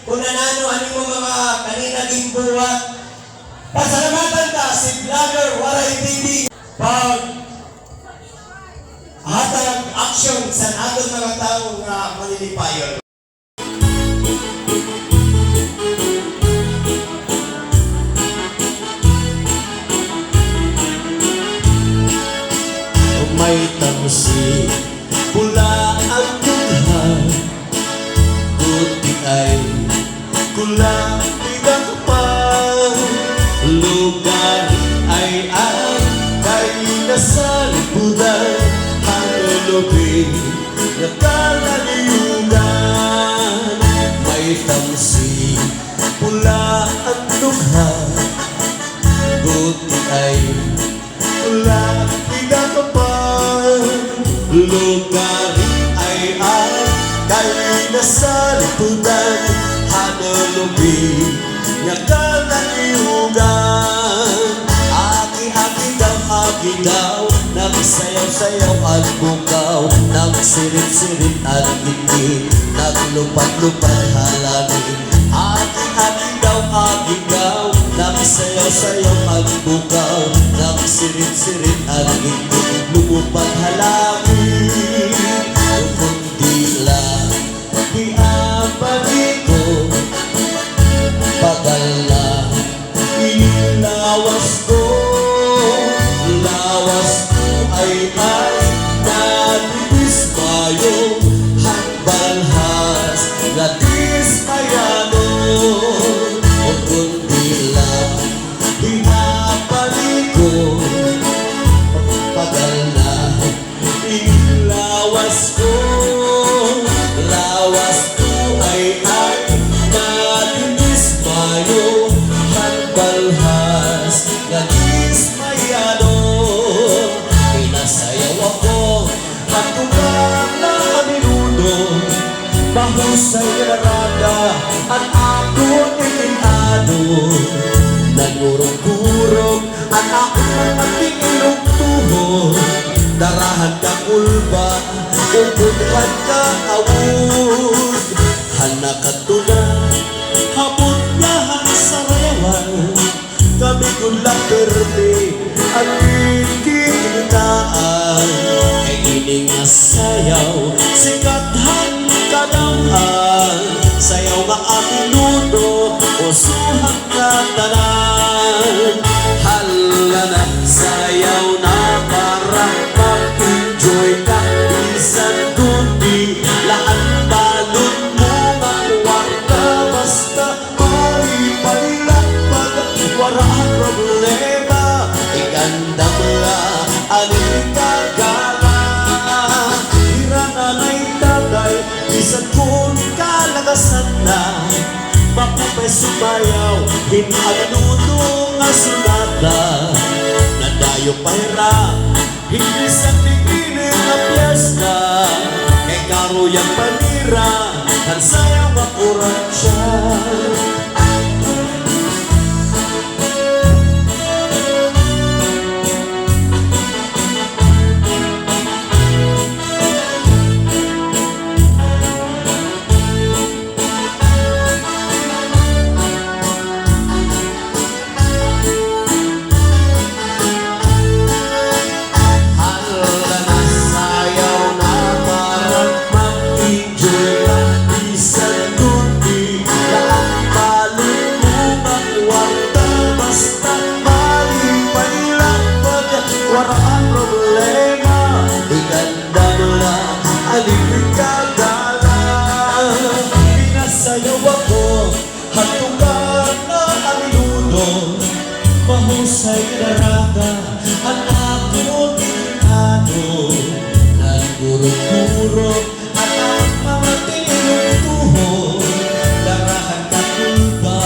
kung nanano ano mo mga kanina din buhat. Pasalamatan ka si Vlogger Waray TV pag hatag action sa ating mga tao nga manilipayon. May tamsi pula ang tunghan, buti ay kulang pinagpang, lugar ay kay nasa lipunan, hanulupin na kalaliugan. May tamsi pula ang tunghan, buti ay kulang pinagpang, lugar ay kay nasa lipunan, hanulupin nga kalaliugan. Aki-aki daw, nagsayaw-sayaw at bukaw, nagsirit-sirit at gigit, naglupat-lupat halangin. Aki-aki daw, nagsayaw-sayaw at bukaw, nagsirit-sirit at gigit, lumupat halangin. Kundi lang iabalik ko, pagal na ilawas ko, lawas ko ay nadidismayo, hangbalhas nadismayado. O kundi lang iabalik ko, pagal na ilawas ko, lawas ko ay nadidismayo, hangbalhas nadismayado. Pinasayaw ako at tugang na minuto, mahusay na rada at ako'y itinado. Nagurog-gurog at ako'y mga tingilog tuhod, darahan ka kulba, upunan ka awod. Hanakatunan, habot lahat sa rayawan, kami gulang perme at kikinitaan. Kay ining sayaw, sikathan kadamhan, sayaw nga aming luto, usuhan ka tanan. Hala na, sayaw na para mag-enjoy ka, bisan kundi laan balon mo ang warta, basta malipalipad, wala ang problema, ikanda mga alikagala. Hirananay tatay, bisan kung kalagasan na, mapapay sumayaw, hinaganuto nga sunata. Nadayo pahira, hindi sa tiginin na piyesta, kay karuyang panira, ang sayaw makurat siya. Mahusay na rada ang ako'y itinado, nagurog-gurog at ang mga tinilong tuhod, darahan ka kulba,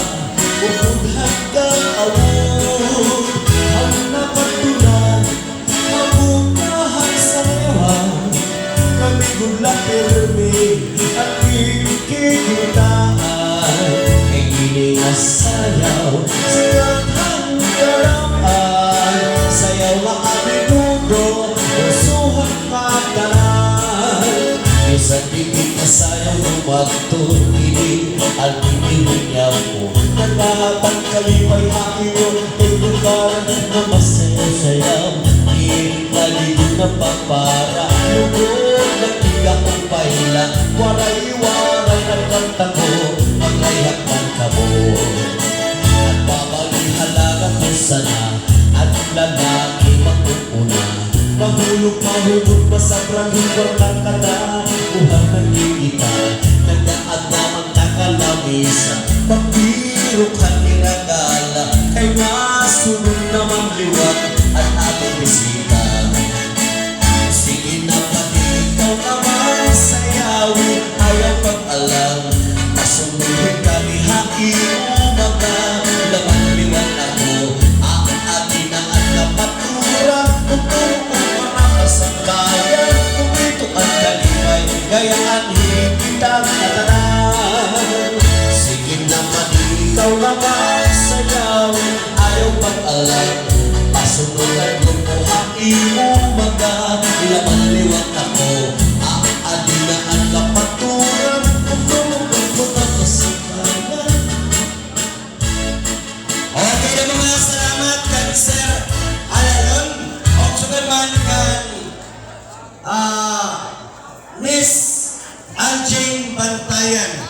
upudhan ka awod. Ang napatulan, mabukahan sa rewan, kami gula perme at kikikitaan. Kay giling sayaw, sikat sayaw nga aming mundo, usuhan pagdaran. Bisan di kita sayaw magtulili, at inihinyaw ko. Nagkakapag kalipay aking yung lugar na masaya-sayaw. Inig na papara, lugod na tiga kong paila. Waray-waray ang kanta ko, maglayhak ng kabo. At babalik-halaga kung sana, at lalaki mag-uuna. Mahulog pa sa branging ng kata, uhang nangigita, nagdaan naman nakalamisa. Pagpirok at iragala, kay nasunod naman liwat at ating bisita. Sige na pati ikaw naman sayawin, ayaw pag-alam, masumuhin kami hain umaga. Laman liwat ako, ang atin ang napatura, kung sangkayan, kung ito ang kalipay, gayaan higitang katanan. Sige naman ikaw naman sayawin, ayaw pag-alam, pasunod ang grupo haking umaga. Laman liwat ako, ang adina ang kapaturan, kung tumugan ko na kasangkayan. Okay na mga salamat kan Sir Alalon o sugarman kan Miss Anjing Bantayan.